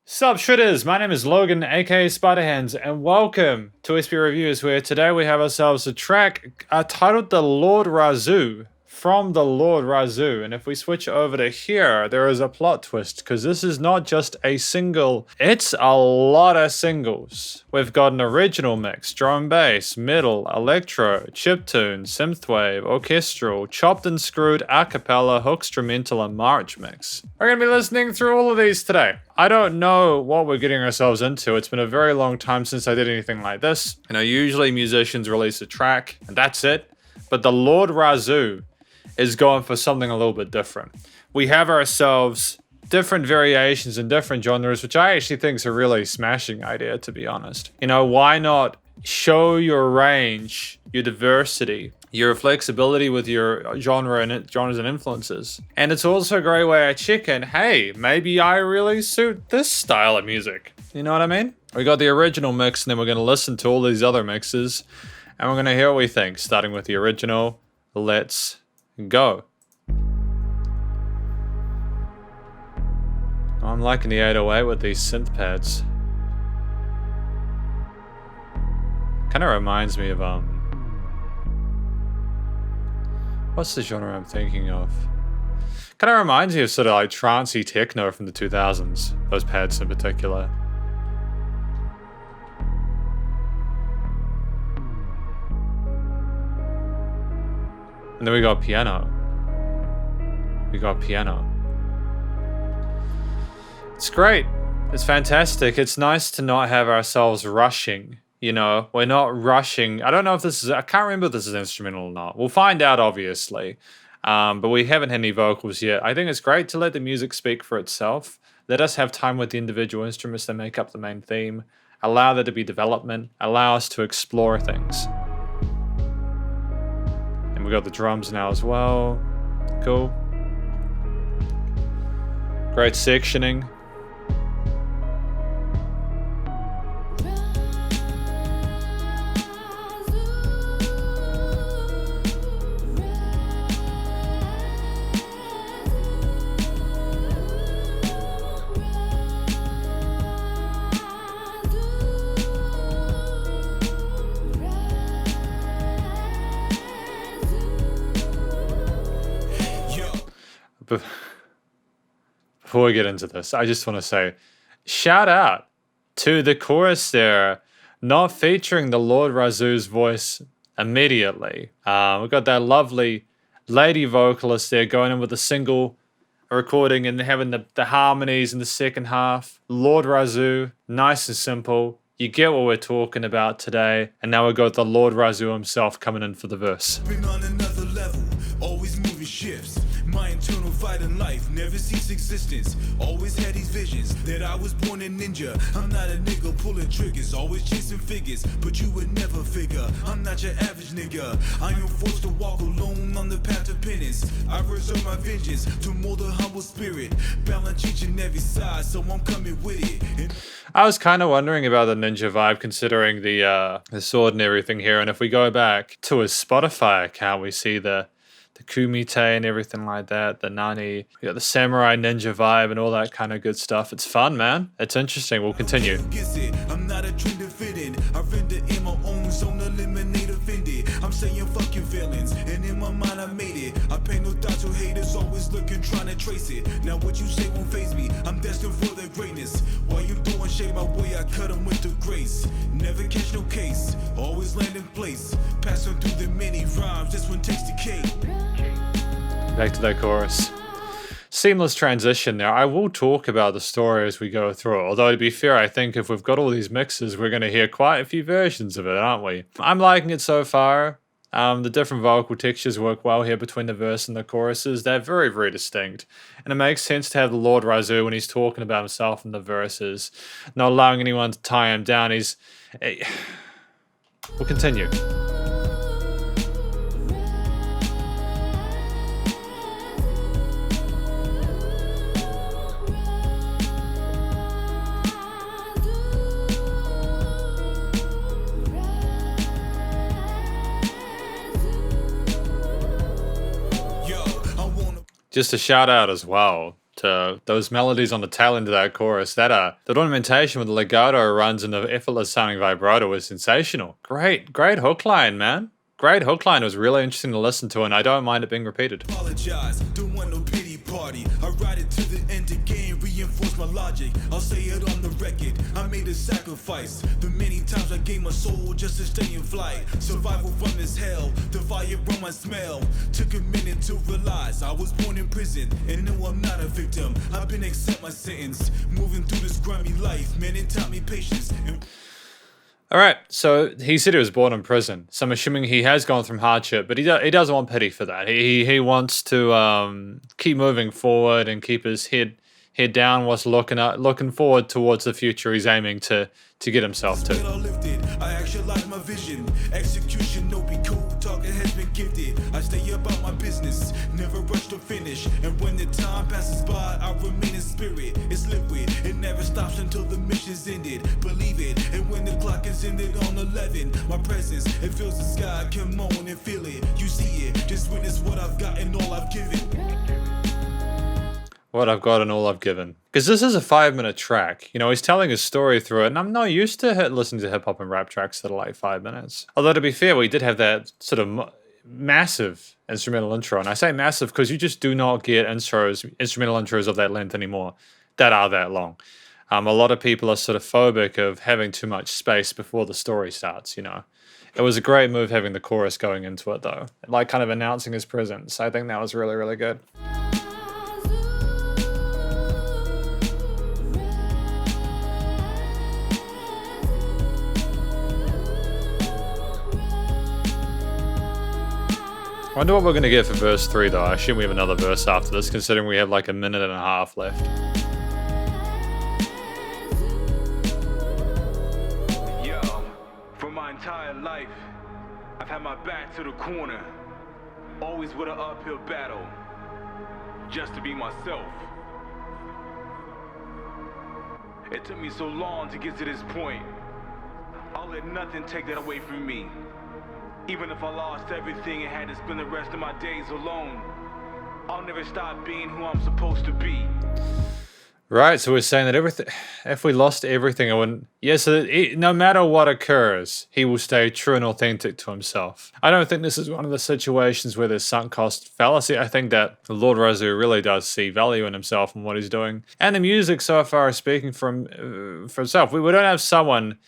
Sup shredders, my name is Logan aka Spiderhands and welcome to SP Reviews, where today we have ourselves a track titled The Lord Razu from The Lord Razu. And if we switch over to here, there is a plot twist because this is not just a single, it's a lot of singles. We've got an original mix, drum bass, middle, electro, chiptune, synthwave, orchestral, chopped and screwed, a cappella, hookstrumental and march mix. We're going to be listening through all of these today. I don't know what we're getting ourselves into. It's been a very long time since I did anything like this. You know, usually musicians release a track and that's it. But the Lord Razu is going for something a little bit different. We have ourselves different variations in different genres, which I actually think is a really smashing idea, to be honest. You know, why not show your range, your diversity, your flexibility with your genres and influences. And it's also a great way of checking, hey, maybe I really suit this style of music. You know what I mean? We got the original mix, and then we're going to listen to all these other mixes, and we're going to hear what we think, starting with the original. Let's go. I'm liking the 808 with these synth pads. Kind of reminds me of what's the genre I'm thinking of? Kind of reminds me of sort of like trancey techno from the 2000s. Those pads in particular. And then we got piano. It's great. It's fantastic. It's nice to not have ourselves rushing. You know, we're not rushing. I don't know if this is, I can't remember if this is instrumental or not. We'll find out, obviously. But we haven't had any vocals yet. I think it's great to let the music speak for itself. Let us have time with the individual instruments that make up the main theme. Allow there to be development. Allow us to explore things. And we got the drums now as well. Cool. Great sectioning. Before we get into this, I just want to say, shout out to the chorus there, not featuring the Lord Razu's voice immediately. We've got that lovely lady vocalist there going in with a single recording and having the harmonies in the second half. Lord Razu, nice and simple. You get what we're talking about today. And now we've got the Lord Razu himself coming in for the verse. Been on another level, always moving shifts. My internal fight in life never ceased existence. Always had these visions that I was born a ninja. I'm not a nigga pulling triggers, always chasing figures, but you would never figure I'm not your average nigga. I am forced to walk alone on the path of penance. I reserve my vengeance to mold a humble spirit. Balance each and every side, so I'm coming with it. I was kind of wondering about the ninja vibe, considering the sword and everything here. And if we go back to his Spotify account, we see the kumite and everything like that, the nani, we got the samurai ninja vibe and all that kind of good stuff. It's fun, man. It's interesting. We'll continue. I'm not a trend to fit in. I render in my own zone, eliminate offended. I'm saying fuck your feelings, and in my mind I made it. I pay no thought to haters, always looking, trying to trace it. Now what you say won't faze me. I'm destined for the greatness. While you throwing shade my way, I cut them with the grace. Never catch no case, always land in place. Passing through the many rhymes, this one takes the cake. Back to that chorus. Seamless transition there. I will talk about the story as we go through. Although, to be fair, I think if we've got all these mixes, we're going to hear quite a few versions of it, aren't we? I'm liking it so far. The different vocal textures work well here between the verse and the choruses. They're very, very distinct. And it makes sense to have the Lord Razu when he's talking about himself in the verses, not allowing anyone to tie him down. We'll continue. Just a shout out as well to those melodies on the tail end of that chorus. That ornamentation with the legato runs and the effortless sounding vibrato was sensational. Great hook line, man. Great hook line. It was really interesting to listen to, and I don't mind it being repeated. Apologize, don't want no pity party. I ride it to the end again, reinforce my logic. I'll say it on the record. I made a sacrifice. The many times I gave my soul just to stay in flight. Survival from this hell, the fire on my smell. Took a minute to realize I was born in prison, and no, I'm not a victim. I've been accept my sentence. Moving through this grimy life, man, it taught me patience. All right, so he said he was born in prison. So I'm assuming he has gone through hardship, but he doesn't want pity for that. He wants to keep moving forward and keep his head down, whilst looking forward towards the future he's aiming to get himself to. I actualize my vision. Execution, no be cool. Target has been gifted. I stay about my business, never rush to finish. And when the time passes by, I remain in spirit. It's liquid, it never stops until the mission's ended. Believe it. And when the clock is ended on 11, my presence, it fills the sky. Come on and feel it. You see it. Just witness what I've got and all I've given. What I've got and all I've given. Because this is a 5-minute track. You know, he's telling his story through it, and I'm not used to listening to hip-hop and rap tracks that are like 5 minutes. Although, to be fair, we did have that sort of massive instrumental intro. And I say massive because you just do not get instrumental intros of that length anymore that are that long. A lot of people are sort of phobic of having too much space before the story starts, you know. It was a great move having the chorus going into it, though. Like, kind of announcing his presence. I think that was really, really good. I wonder what we're going to get for verse 3, though. I assume we have another verse after this, considering we have like 1.5 minutes left. Yo, for my entire life, I've had my back to the corner. Always with an uphill battle, just to be myself. It took me so long to get to this point. I'll let nothing take that away from me. Even if I lost everything and had to spend the rest of my days alone, I'll never stop being who I'm supposed to be. Right, so we're saying that if we lost everything, I wouldn't... Yeah, so no matter what occurs, he will stay true and authentic to himself. I don't think this is one of the situations where there's sunk cost fallacy. I think that the Lord Razu really does see value in himself and what he's doing. And the music so far is speaking for himself. We don't have someone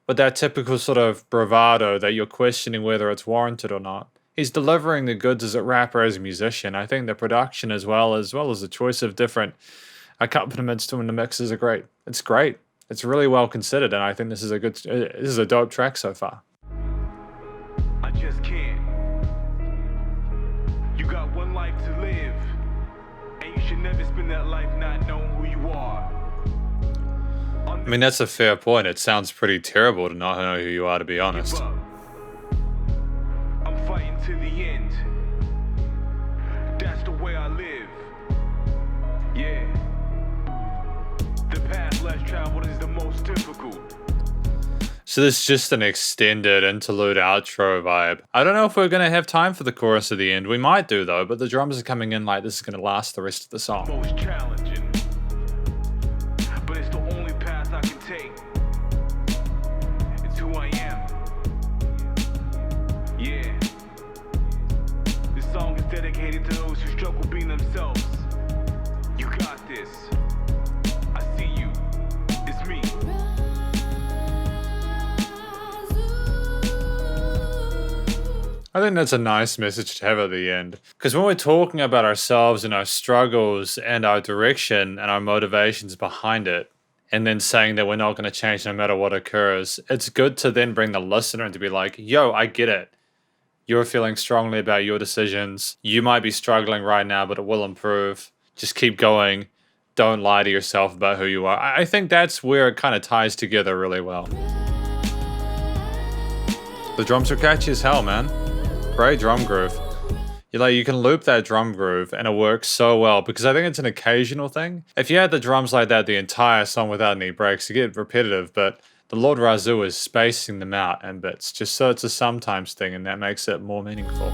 with that typical sort of bravado that you're questioning whether it's warranted or not. He's delivering the goods as a rapper, as a musician. I think the production as well as the choice of different accompaniments to him in the mixes are great. It's great. It's really well considered, and I think this is a dope track so far. I just can't. You got one life to live, and you should never spend that life not knowing who you are. I mean, that's a fair point. It sounds pretty terrible to not know who you are, to be honest. I'm fighting to the end. That's the way I live. Yeah. The path less traveled is the most difficult. So this is just an extended interlude outro vibe. I don't know if we're going to have time for the chorus at the end. We might do, though, but the drums are coming in like this is going to last the rest of the song. Most challenging. But it's the only path I can take. It's who I am. Yeah. This song is dedicated to those who struggle being themselves. You got this. I see you. It's me. I think that's a nice message to have at the end. Because when we're talking about ourselves and our struggles and our direction and our motivations behind it, and then saying that we're not going to change no matter what occurs, it's good to then bring the listener and to be like, yo, I get it. You're feeling strongly about your decisions. You might be struggling right now, but it will improve. Just keep going. Don't lie to yourself about who you are. I think that's where it kind of ties together really well. The drums are catchy as hell, man. Great drum groove. You can loop that drum groove and it works so well because I think it's an occasional thing. If you had the drums like that the entire song without any breaks, you get repetitive, but the Lord Razu is spacing them out in bits, just so it's a sometimes thing, and that makes it more meaningful.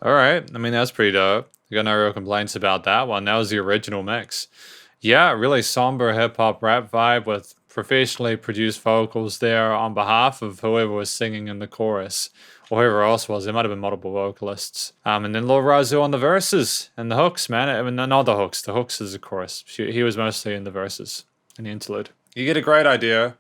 All right. I mean, that's pretty dope. I got no real complaints about that one. That was the original mix. Yeah, really somber hip hop rap vibe with professionally produced vocals there on behalf of whoever was singing in the chorus or whoever else was. There might have been multiple vocalists. And then Lord Razu on the verses and the hooks, man. I mean, not the hooks. The hooks is the chorus. He was mostly in the verses and the interlude. You get a great idea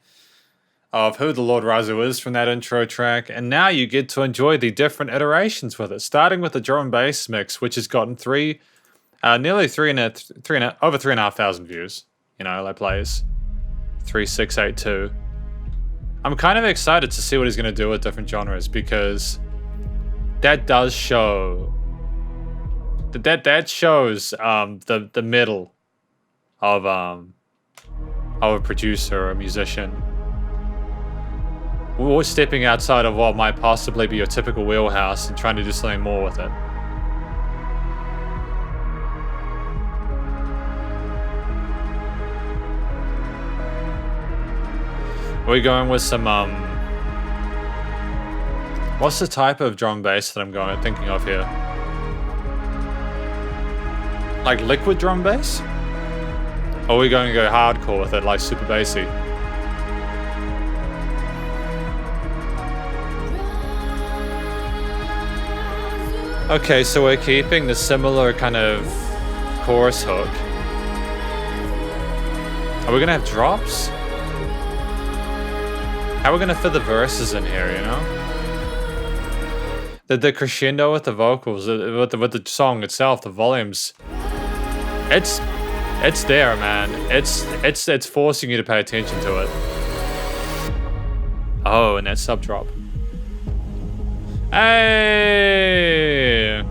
of who the Lord Razu is from that intro track, and now you get to enjoy the different iterations with it, starting with the drum and bass mix, which has gotten nearly over 3,500 views. You know, like plays 3682. I'm kind of excited to see what he's going to do with different genres because that does show that shows the middle of a producer or a musician. We're stepping outside of what might possibly be your typical wheelhouse and trying to do something more with it. We're going with some what's the type of drum bass that I'm thinking of here? Like liquid drum bass? Or are we going to go hardcore with it, like super bassy? Okay, so we're keeping the similar kind of chorus hook. Are we gonna have drops? How are we gonna fit the verses in here, you know? The crescendo with the vocals, with the song itself, the volumes. It's there, man. It's forcing you to pay attention to it. Oh, and that sub drop. Hey!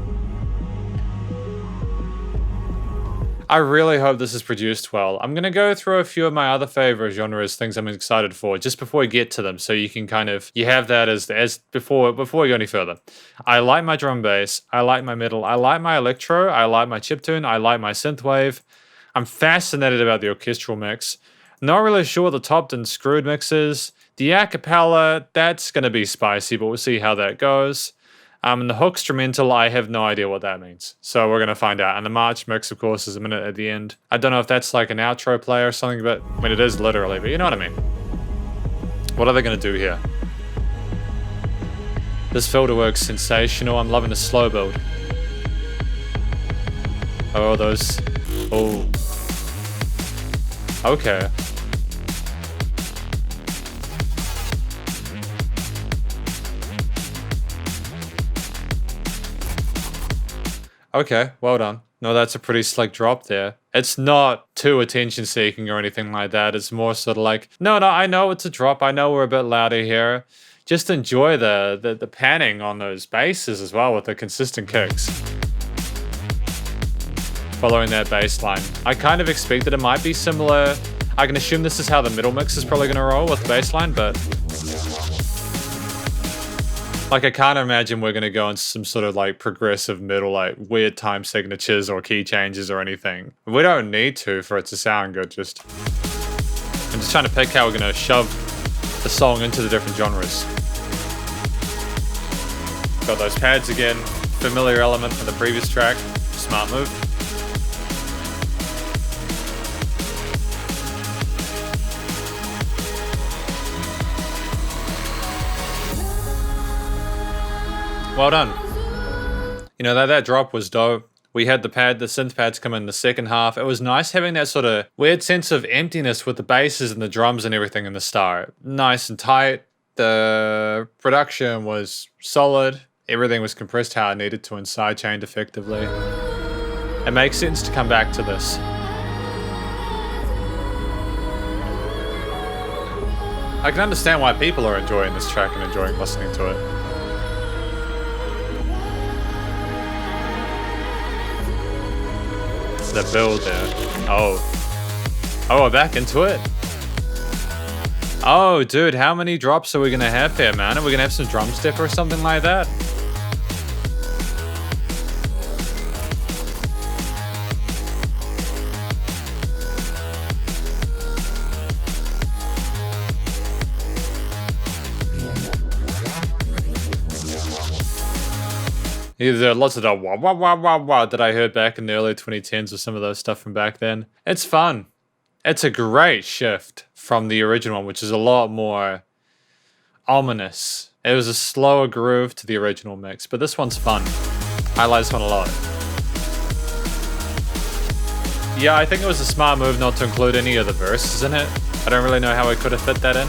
I really hope this is produced well. I'm going to go through a few of my other favorite genres, things I'm excited for, just before we get to them, so you can you have that as before we go any further. I like my drum bass, I like my middle, I like my electro, I like my chiptune, I like my synthwave. I'm fascinated about the orchestral mix. Not really sure what the topped and screwed mix is. The acapella, that's going to be spicy, but we'll see how that goes. And the hook instrumental, I have no idea what that means. So we're going to find out. And the march mix, of course, is a minute at the end. I don't know if that's like an outro play or something, but I mean, it is literally, but you know what I mean. What are they going to do here? This filter works sensational. I'm loving the slow build. Oh, those. Oh. Okay. Okay, well done. No, that's a pretty slick drop there. It's not too attention-seeking or anything like that. It's more sort of like, no, I know it's a drop. I know we're a bit louder here. Just enjoy the panning on those basses as well with the consistent kicks. Following that bass line. I kind of expect that it might be similar. I can assume this is how the middle mix is probably going to roll with the bass line, but like, I can't imagine we're going to go into some sort of like progressive middle, like weird time signatures or key changes or anything. We don't need to for it to sound good. I'm just trying to pick how we're going to shove the song into the different genres. Got those pads again. Familiar element from the previous track. Smart move. Well done. You know, that drop was dope. We had the synth pads come in the second half. It was nice having that sort of weird sense of emptiness with the basses and the drums and everything in the start. Nice and tight. The production was solid. Everything was compressed how it needed to and sidechained effectively. It makes sense to come back to this. I can understand why people are enjoying this track and enjoying listening to it. The build there. Oh, we're back into it. Oh, dude, how many drops are we gonna have here, man? Are we gonna have some drum step or something like that? There are lots of the wah wah wah wah wah that I heard back in the early 2010s with some of those stuff from back then. It's fun. It's a great shift from the original one, which is a lot more ominous. It was a slower groove to the original mix, but this one's fun. I like this one a lot. Yeah, I think it was a smart move not to include any of the verses in it. I don't really know how I could have fit that in.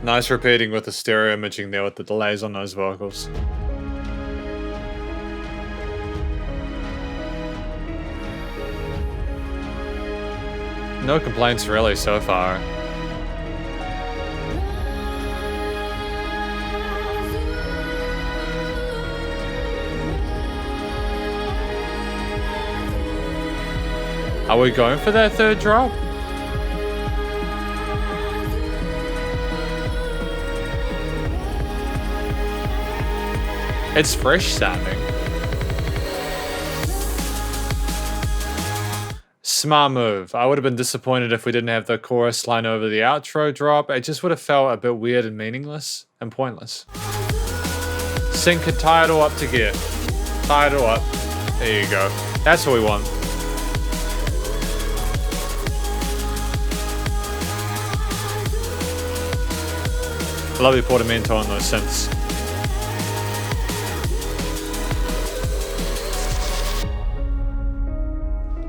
Nice repeating with the stereo imaging there with the delays on those vocals. No complaints really so far. Are we going for that third drop? It's fresh sounding. Smart move. I would have been disappointed if we didn't have the chorus line over the outro drop. It just would have felt a bit weird and meaningless and pointless. Sync it, tie it all up to gear. Tie it all up. There you go. That's what we want. I love the portamento on those synths.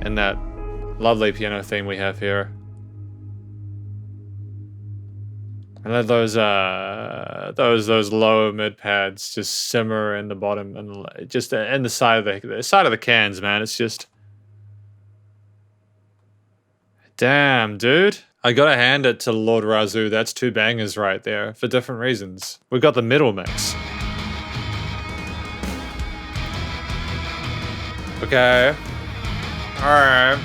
And that lovely piano theme we have here. And let those low mid pads just simmer in the bottom and just in the side of the cans, man. It's just damn, dude. I gotta hand it to Lord Razu. That's two bangers right there for different reasons. We've got the middle mix. Okay. Alright.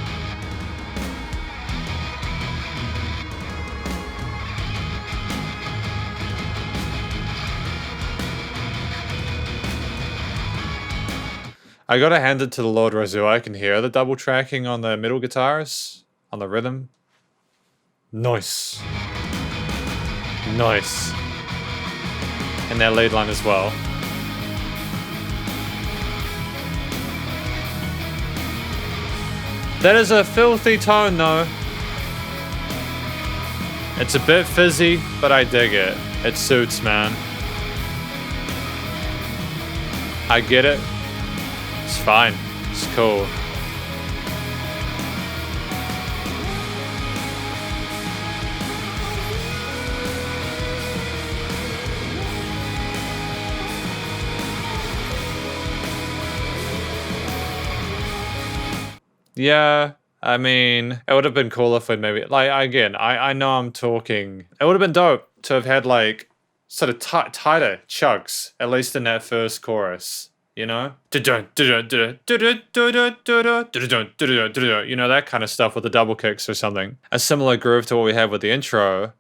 I gotta hand it to the Lord Razu. I can hear the double tracking on the middle guitars, on the rhythm. Nice. Nice. And that lead line as well. That is a filthy tone though. It's a bit fizzy, but I dig it. It suits, man. I get it. It's fine. It's cool. Yeah, I mean, it would have been cool if we'd maybe, like, again, I know I'm talking, it would have been dope to have had, like, sort of tighter chugs, at least in that first chorus, you know? You know, that kind of stuff with the double kicks or something. A similar groove to what we have with the intro.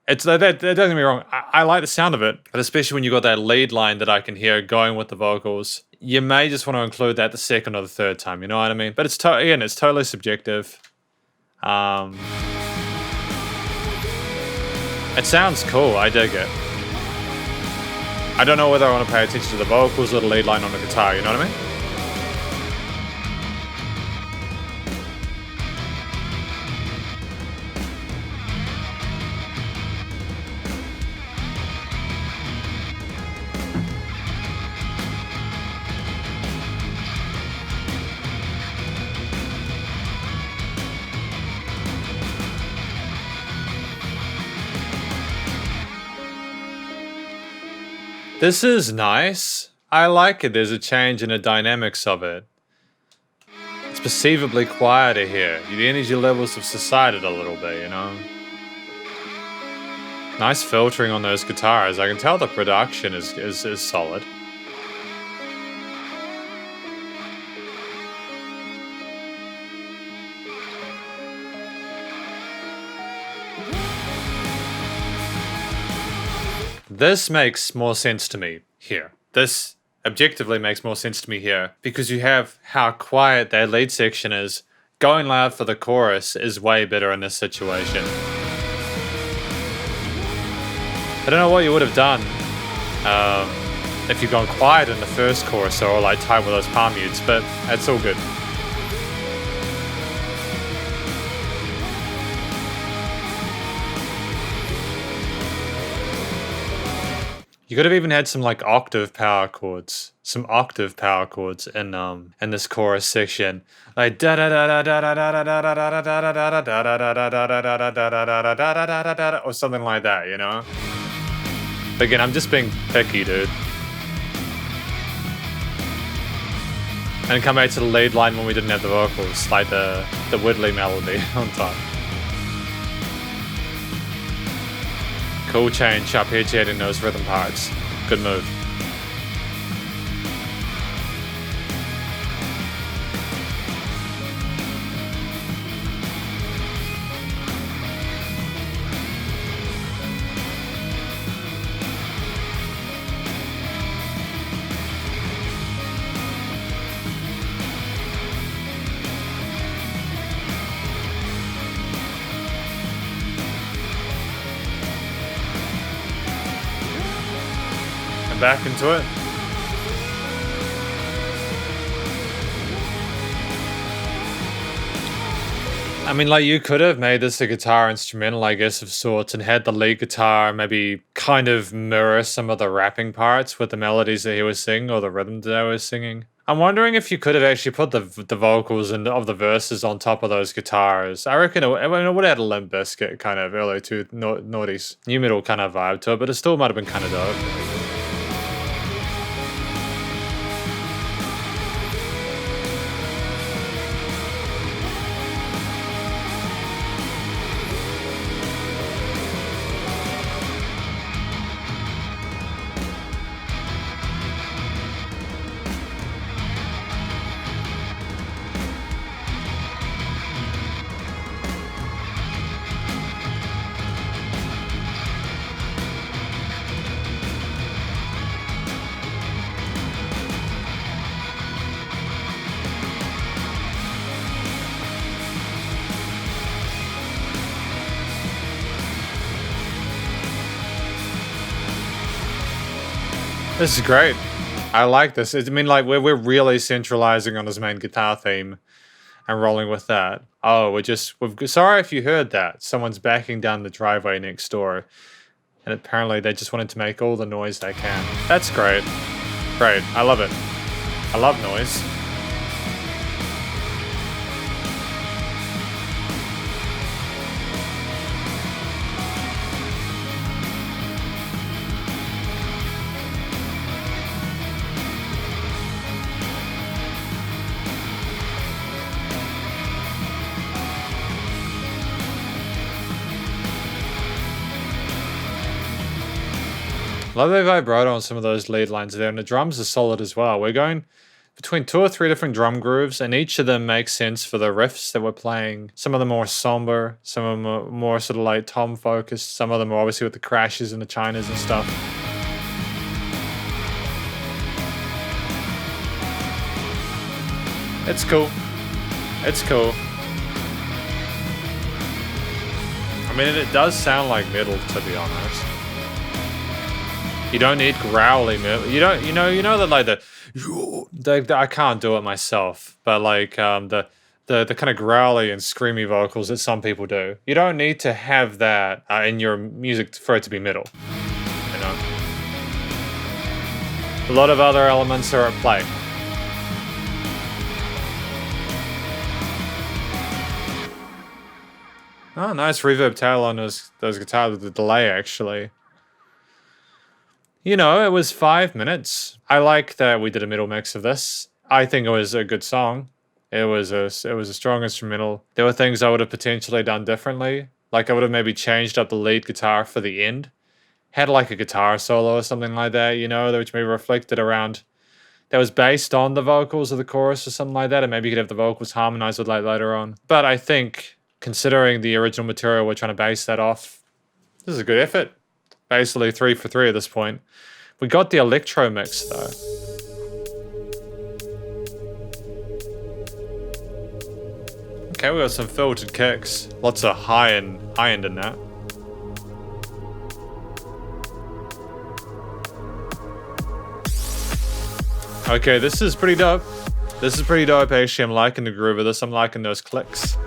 It's that don't get me wrong, I like the sound of it, but especially when you got that lead line that I can hear going with the vocals, you may just want to include that the second or the third time, you know what I mean? But it's again, it's totally subjective. It sounds cool, I dig it. I don't know whether I want to pay attention to the vocals or the lead line on the guitar, you know what I mean? This is nice. I like it. There's a change in the dynamics of it. It's perceivably quieter here. The energy levels have subsided a little bit, you know? Nice filtering on those guitars. I can tell the production is solid. This makes more sense to me here. This objectively makes more sense to me here because you have how quiet that lead section is. Going loud for the chorus is way better in this situation. I don't know what you would have done if you'd gone quiet in the first chorus or like tight with those palm mutes, but that's all good. You could have even had some like octave power chords, in this chorus section, like da da da da da da da da da da da da da da da da or something like that, you know. But again, I'm just being picky, dude. And come back to the lead line when we didn't have the vocals, like the Woodley melody on top. Cool change, arpeggiating those rhythm parts. Good move. Back into it. I mean, like, you could have made this a guitar instrumental, I guess, of sorts, and had the lead guitar maybe kind of mirror some of the rapping parts with the melodies that he was singing or the rhythm that I was singing. I'm wondering if you could have actually put the vocals of the verses on top of those guitars. I reckon it would have had a Limp Bizkit kind of early to noughties, new metal kind of vibe to it, but it still might have been kind of dope. This is great. I like this. I mean, like, we're really centralizing on his main guitar theme and rolling with that. Oh, sorry if you heard that. Someone's backing down the driveway next door. And apparently they just wanted to make all the noise they can. That's great. Great. I love it. I love noise. Love the vibrato on some of those lead lines there, and the drums are solid as well. We're going between 2 or 3 different drum grooves, and each of them makes sense for the riffs that we're playing. Some of them more somber, some of them are more sort of like tom-focused, some of them are obviously with the crashes and the chinas and stuff. It's cool. It's cool. I mean, it does sound like metal, to be honest. You don't need growly metal. You know that like the I can't do it myself, but like the kind of growly and screamy vocals that some people do. You don't need to have that in your music for it to be metal. You know, a lot of other elements are at play. Oh, nice reverb tail on those guitars with the delay, actually. You know, it was 5 minutes. I like that we did a middle mix of this. I think it was a good song. It was a strong instrumental. There were things I would have potentially done differently. Like I would have maybe changed up the lead guitar for the end. Had like a guitar solo or something like that, you know, which maybe reflected around, that was based on the vocals of the chorus or something like that. And maybe you could have the vocals harmonized with like later on. But I think considering the original material we're trying to base that off, this is a good effort. basically 3 for 3 at this point. We got the Electro mix though. Okay, we got some filtered kicks. Lots of high end in that. Okay, this is pretty dope. This is pretty dope actually. I'm liking the groove of this. I'm liking those clicks.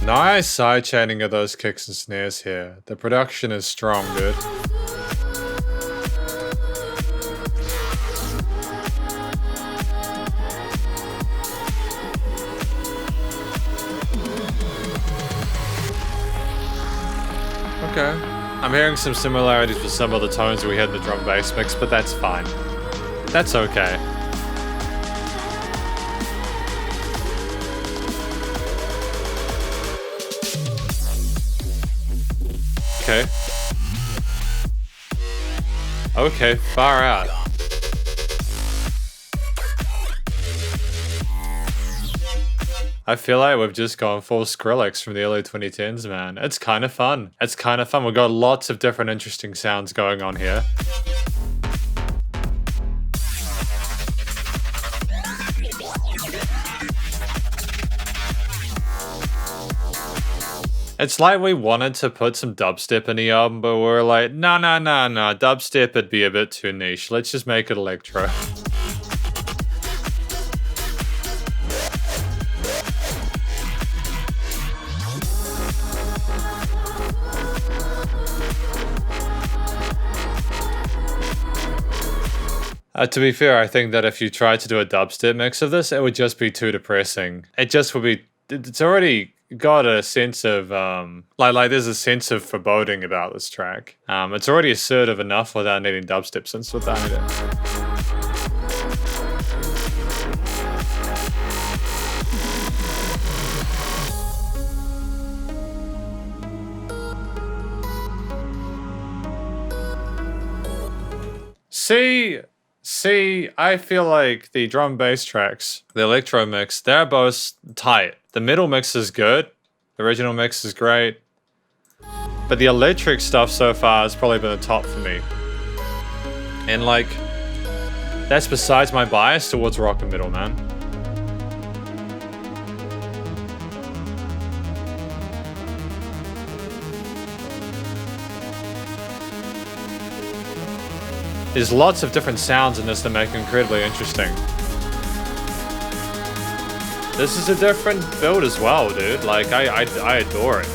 Nice side chaining of those kicks and snares here. The production is strong, dude. Okay. I'm hearing some similarities with some of the tones we had in the drum bass mix, but that's fine. That's okay. Okay. Okay, far out. I feel like we've just gone full Skrillex from the early 2010s, man. It's kind of fun. It's kind of fun. We've got lots of different interesting sounds going on here. It's like we wanted to put some dubstep in the album, but we're like, no, dubstep would be a bit too niche. Let's just make it electro. To be fair, I think that if you tried to do a dubstep mix of this, it would just be too depressing. It just would be... It's already got a sense of... like there's a sense of foreboding about this track. It's already assertive enough without needing dubstep since without it. See, I feel like the drum bass tracks, the electro mix, they're both tight. The middle mix is good. The original mix is great. But the electric stuff so far has probably been the top for me. And like, that's besides my bias towards rock and metal, man. There's lots of different sounds in this that make it incredibly interesting. This is a different build as well, dude. Like, I adore it.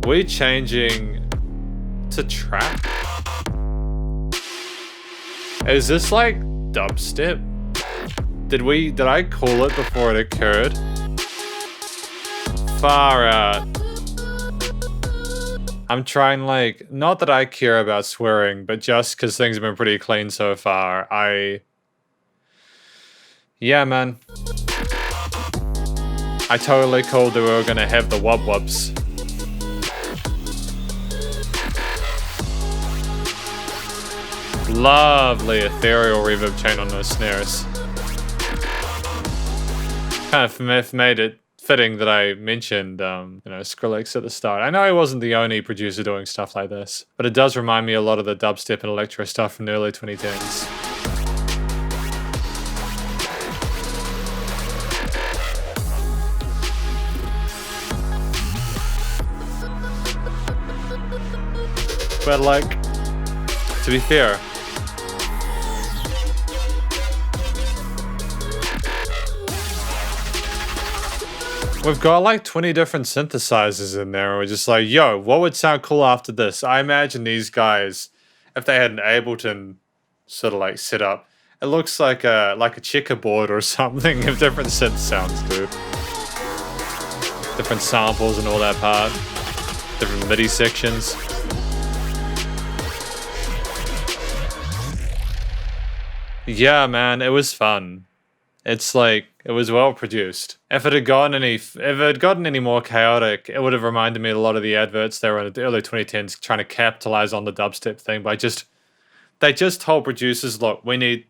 We changing to trap? Is this like dubstep? Did I call it before it occurred? Far out. I'm trying, like, not that I care about swearing, but just because things have been pretty clean so far, yeah, man. I totally called that we were gonna have the wub-wubs. Lovely ethereal reverb chain on those snares. Kind of made it fitting that I mentioned, Skrillex at the start. I know he wasn't the only producer doing stuff like this, but it does remind me a lot of the dubstep and electro stuff from the early 2010s. But like, to be fair, we've got like 20 different synthesizers in there, and we're just like, yo, what would sound cool after this? I imagine these guys, if they had an Ableton sort of like set up, it looks like a checkerboard or something of different synth sounds, dude. Different samples and all that part. Different MIDI sections. Yeah, man, it was fun. It's like it was well produced. If it had gotten any more chaotic, it would have reminded me a lot of the adverts that were in the early 2010s trying to capitalize on the dubstep thing by they just told producers, look, we need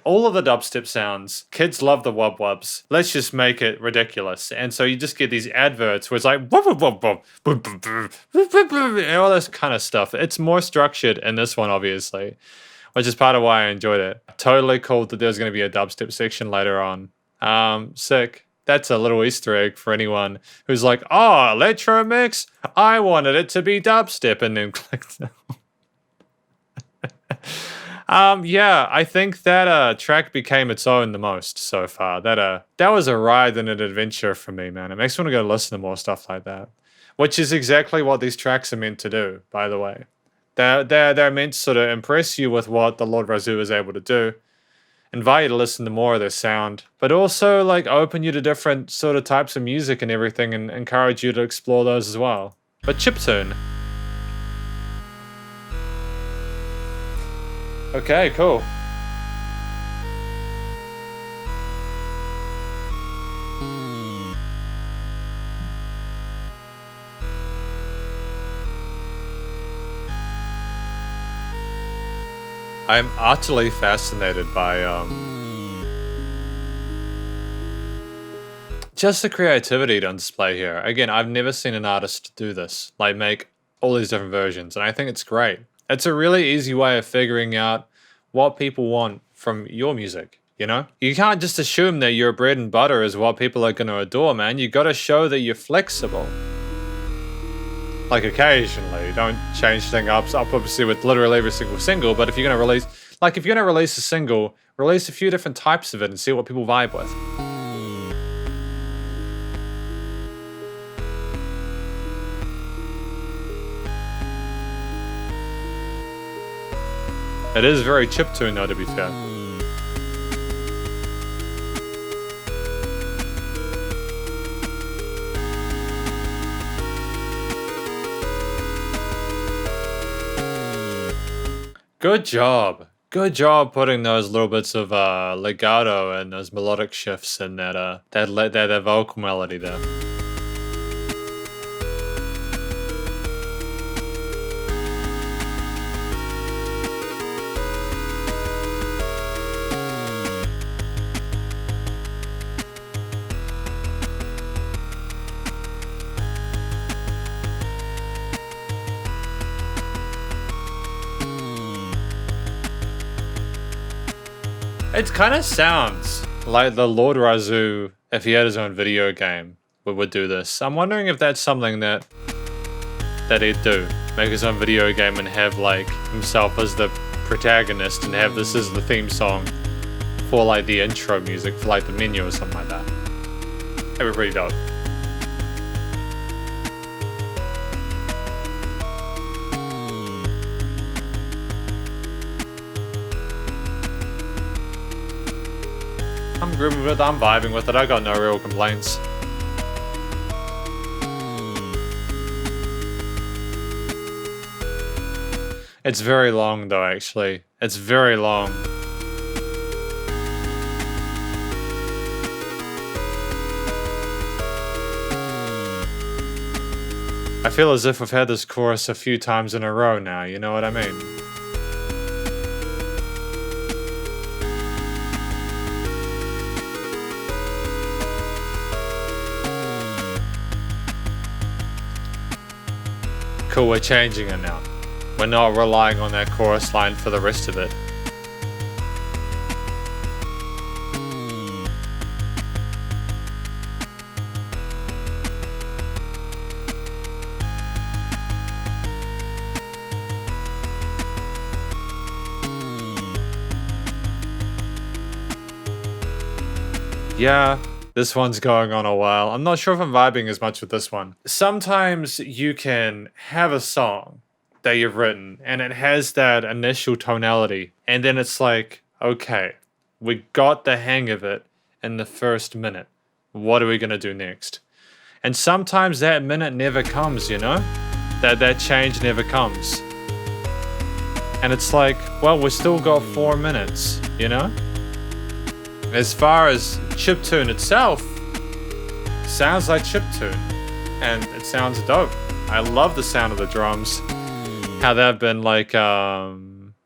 all of the dubstep sounds. Kids love the wub wubs. Let's just make it ridiculous. And so you just get these adverts where it's like wub wub wub wub wub wub, and all this kind of stuff. It's more structured in this one, obviously, which is part of why I enjoyed it. Totally cool that there's going to be a dubstep section later on. Sick. That's a little Easter egg for anyone who's like, oh, Electro mix? I wanted it to be dubstep, and then clicked. Yeah, I think that track became its own the most so far. That was a ride and an adventure for me, man. It makes me want to go listen to more stuff like that, which is exactly what these tracks are meant to do, by the way. They're meant to sort of impress you with what the Lord Razu is able to do, invite you to listen to more of their sound, but also like open you to different sort of types of music and everything, and encourage you to explore those as well. But Chiptune. Okay, cool. I'm utterly fascinated by just the creativity on display here. Again, I've never seen an artist do this, like make all these different versions, and I think it's great. It's a really easy way of figuring out what people want from your music, you know? You can't just assume that your bread and butter is what people are going to adore, man. You got to show that you're flexible. Like occasionally, don't change things up obviously with literally every single single, but if you're going to release a single, release a few different types of it and see what people vibe with. It is very chiptune though, to be fair. Good job. Good job putting those little bits of legato and those melodic shifts in that vocal melody there. It kind of sounds like the Lord Razu, if he had his own video game, would do this. I'm wondering if that's something that he'd do. Make his own video game and have like himself as the protagonist and have this as the theme song for like the intro music for like the menu or something like that. That'd be pretty dope. I'm grooving with it, I'm vibing with it, I got no real complaints. It's very long though, actually. It's very long. I feel as if we've had this chorus a few times in a row now, you know what I mean? Cool, we're changing it now. We're not relying on that chorus line for the rest of it. Yeah, this one's going on a while. I'm not sure if I'm vibing as much with this one. Sometimes you can have a song that you've written and it has that initial tonality, and then it's like, okay, we got the hang of it in the first minute. What are we gonna do next? And sometimes that minute never comes, you know? That change never comes. And it's like, well, we still got 4 minutes, you know? As far as chiptune itself, sounds like chiptune, and it sounds dope. I love the sound of the drums, how they've been like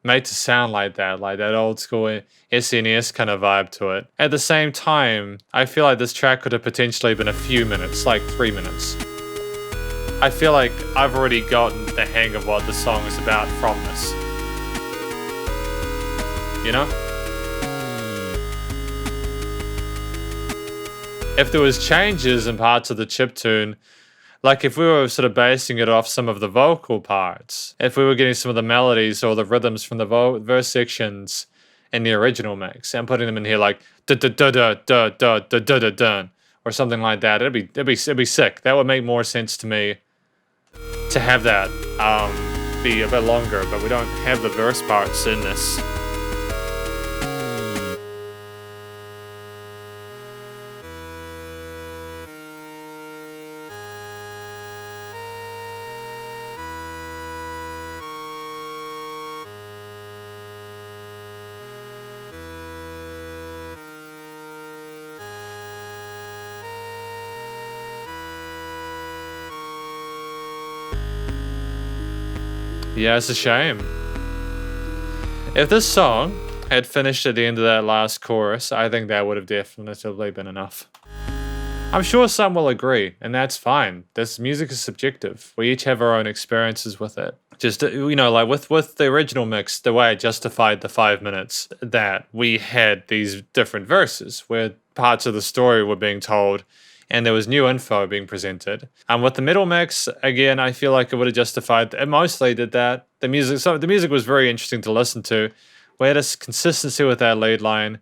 made to sound like that old school SNS kind of vibe to it. At the same time, I feel like this track could have potentially been a few minutes, like 3 minutes. I feel like I've already gotten the hang of what the song is about from this. You know? If there was changes in parts of the chiptune, like if we were sort of basing it off some of the vocal parts, if we were getting some of the melodies or the rhythms from the verse sections in the original mix and putting them in here like da da da da da da da da da da or something like that, it'd be sick. That would make more sense to me to have that be a bit longer, but we don't have the verse parts in this. Yeah, it's a shame. If this song had finished at the end of that last chorus, I think that would have definitively been enough. I'm sure some will agree, and that's fine. This music is subjective. We each have our own experiences with it. Just, you know, like with the original mix, the way I justified the 5 minutes, that we had these different verses where parts of the story were being told and there was new info being presented. And with the middle mix, again, I feel like it would have justified. It mostly did that. The music was very interesting to listen to. We had a consistency with that lead line.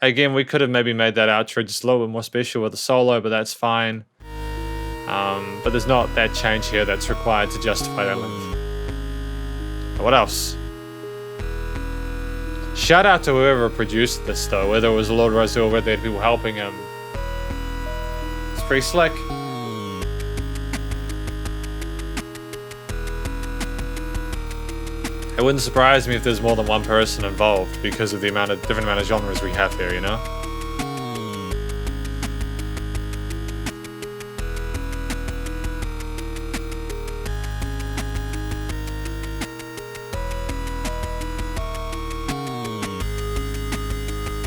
Again, we could have maybe made that outro just a little bit more special with the solo, but that's fine. But there's not that change here that's required to justify that length. What else? Shout out to whoever produced this, though, whether it was Lord Razu or whether they had people helping him. It's pretty slick. It wouldn't surprise me if there's more than one person involved because of the different amount of genres we have here, you know?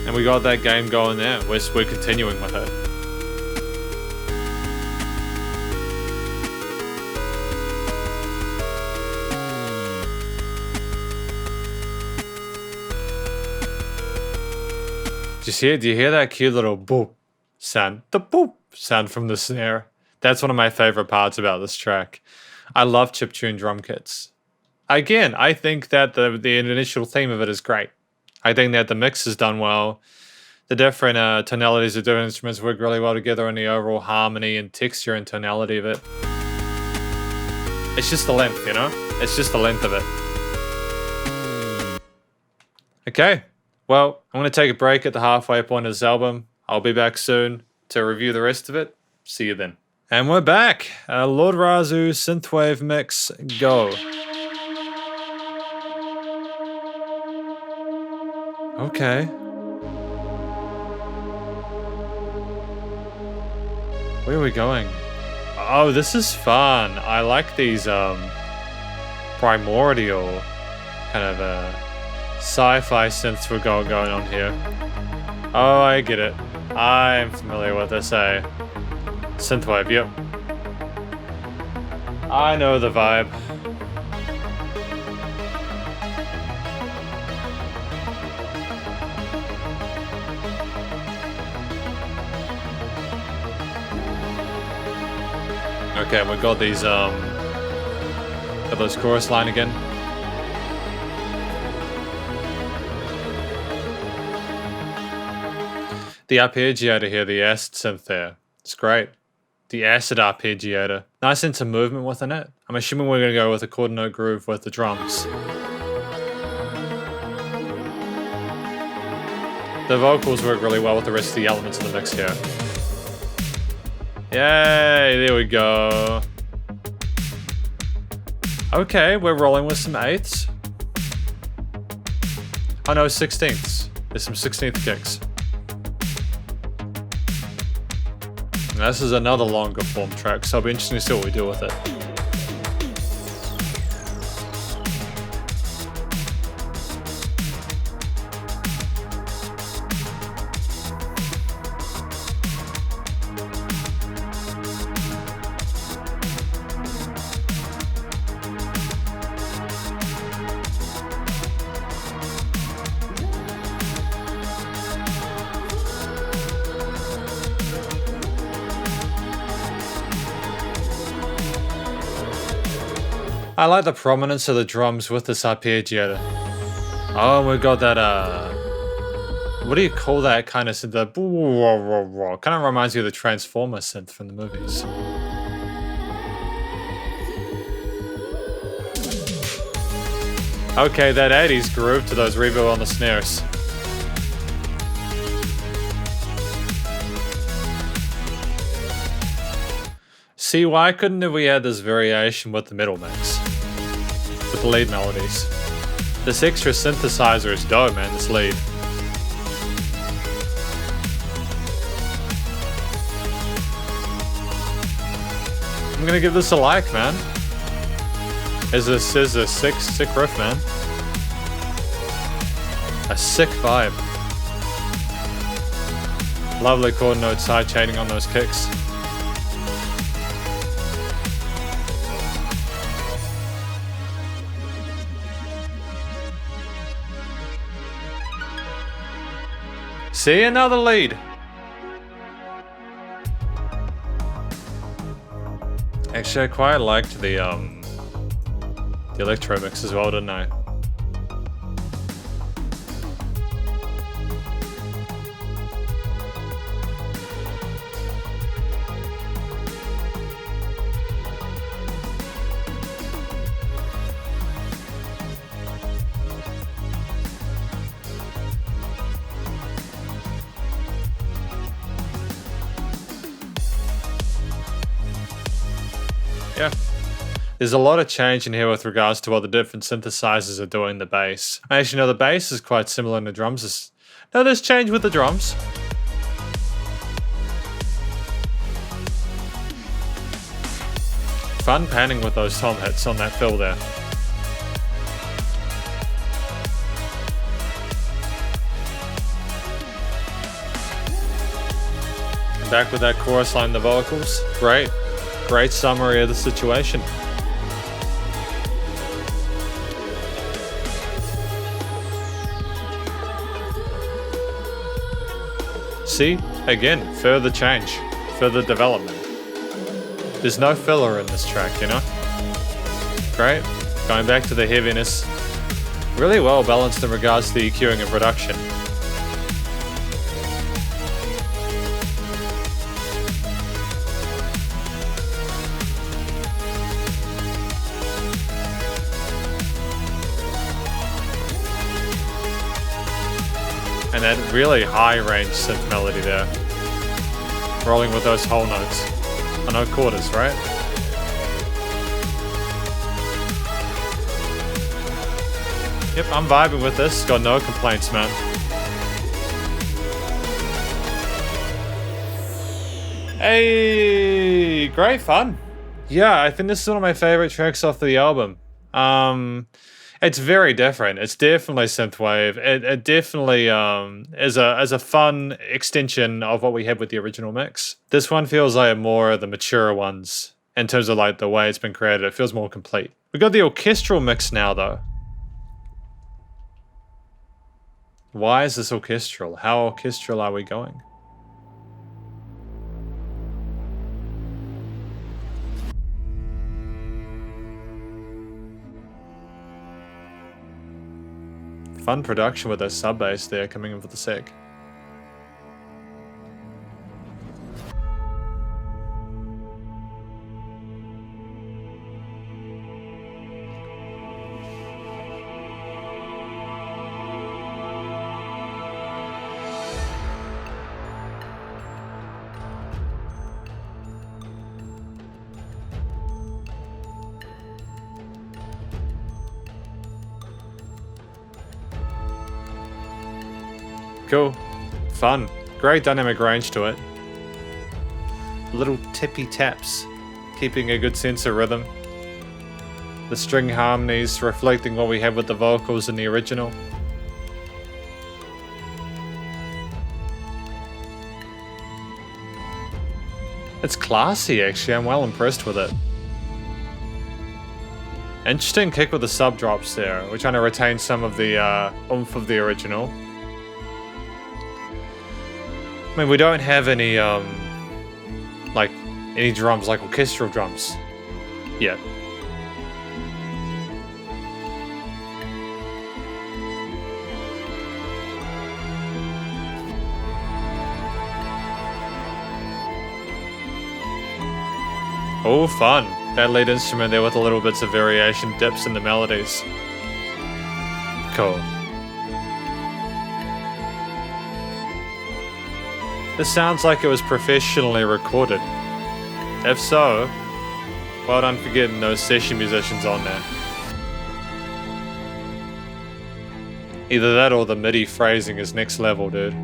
And we got that game going there. We're continuing with it. Do you hear that cute little boop sound? The boop sound from the snare. That's one of my favorite parts about this track. I love chiptune drum kits. Again, I think that the initial theme of it is great. I think that the mix is done well. The different tonalities of different instruments work really well together, and the overall harmony and texture and tonality of it. It's just the length, you know? It's just the length of it. Okay. Well, I'm going to take a break at the halfway point of this album. I'll be back soon to review the rest of it. See you then. And we're back. Lord Razu Synthwave Mix, go. Okay. Where are we going? Oh, this is fun. I like these primordial kind of sci-fi synths we're going on here. Oh, I get it. I'm familiar with this, Synthwave, yep. I know the vibe. Okay, we got these, got this chorus line again. The arpeggiator here, the acid synth there. It's great. The acid arpeggiator. Nice sense of movement within it. I'm assuming we're going to go with a quarter note groove with the drums. The vocals work really well with the rest of the elements of the mix here. Yay, there we go. Okay, we're rolling with some eighths. Oh no, 16ths. There's some 16th kicks. This is another longer form track, so it'll be interesting to see what we do with it. I like the prominence of the drums with this arpeggiator. Oh, we got that, what do you call that kind of synth? Kind of reminds me of the Transformer synth from the movies. Okay, that 80s groove to those reverb on the snares. See, why couldn't we add this variation with the middle mix? With the lead melodies. This extra synthesizer is dope, man, this lead. I'm gonna give this a like, man. Is a sick riff, man. A sick vibe. Lovely chord note side chaining on those kicks. See, another lead. Actually, I quite liked the Electro mix as well, didn't I? Yeah. There's a lot of change in here with regards to what the different synthesizers are doing the bass. Actually, no, the bass is quite similar in the drums. No, there's change with the drums. Fun panning with those tom hits on that fill there. Back with that chorus line, the vocals. Great. Great summary of the situation. See? Again, further change, further development. There's no filler in this track, you know? Great. Going back to the heaviness. Really well balanced in regards to the EQing and production. And that really high range synth melody there. Rolling with those whole notes. I know quarters, right? Yep, I'm vibing with this. Got no complaints, man. Hey, great fun. Yeah, I think this is one of my favorite tracks off the album. It's very different. It's definitely synthwave. It definitely is a fun extension of what we had with the original mix. This one feels like more of the mature ones in terms of like the way it's been created. It feels more complete. We got the orchestral mix now though. Why is this orchestral? How orchestral are we going? Fun production with those sub bass there coming in for the sec. Cool. Fun. Great dynamic range to it. little tippy taps, keeping a good sense of rhythm. The string harmonies reflecting what we had with the vocals in the original. It's classy, actually. I'm well impressed with it. Interesting kick with the sub drops there. We're trying to retain some of the oomph of the original. I mean, we don't have any any drums, like orchestral drums yet. Oh, fun. That lead instrument there with a little bits of variation, dips in the melodies. Cool. This sounds like it was professionally recorded. If so, well done for getting those session musicians on there. Either that or the MIDI phrasing is next level, dude.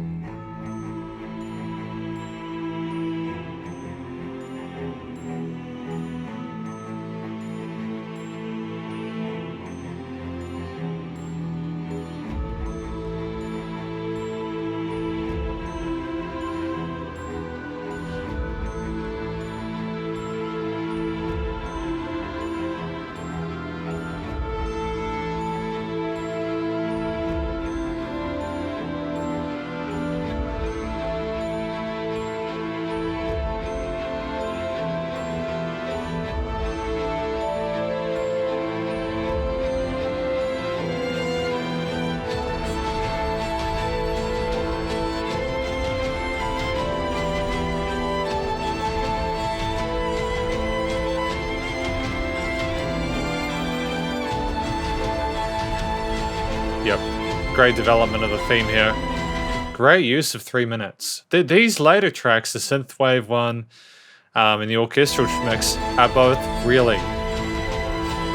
Yep, great development of the theme here. Great use of 3 minutes. These later tracks, the synthwave one and the orchestral mix, are both really,